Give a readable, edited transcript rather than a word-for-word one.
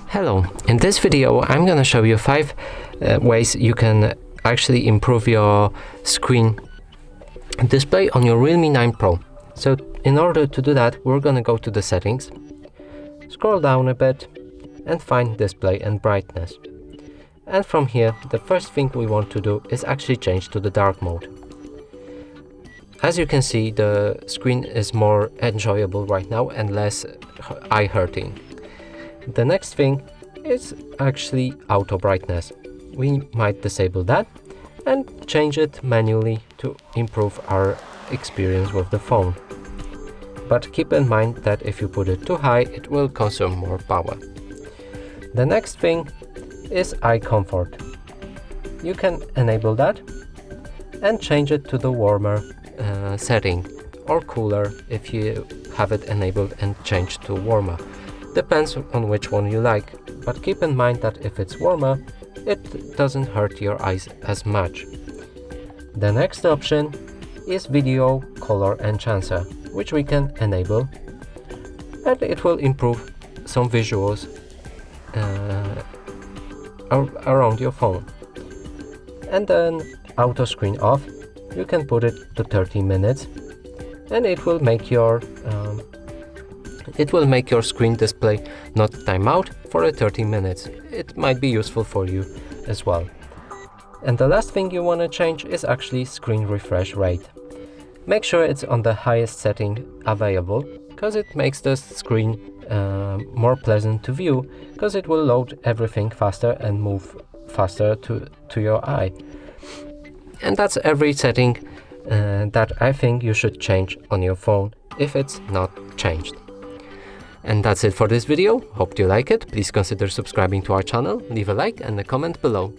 Hello, in this video I'm gonna show you 5 ways you can actually improve your screen display on your Realme 9 Pro. So in order to do that, we're gonna go to the settings, scroll down a bit and find display and brightness. And from here, the first thing we want to do is actually change to the dark mode. As you can see, the screen is more enjoyable right now and less eye-hurting. The next thing is actually auto brightness. We might disable that and change it manually to improve our experience with the phone. But keep in mind that if you put it too high, it will consume more power. The next thing is eye comfort. You can enable that and change it to the warmer setting, or cooler if you have it enabled and changed to warmer. Depends on which one you like, but keep in mind that if it's warmer, it doesn't hurt your eyes as much. The next option is video color enhancer, which we can enable, and it will improve some visuals around your phone. And then auto screen off, you can put it to 30 minutes and it will make your screen display not time out for 30 minutes. It might be useful for you as well. And the last thing you want to change is actually screen refresh rate. Make sure it's on the highest setting available, because it makes the screen more pleasant to view, because it will load everything faster and move faster to your eye. And that's every setting that I think you should change on your phone if it's not changed. And that's it for this video. Hope you like it. Please consider subscribing to our channel, leave a like and a comment below.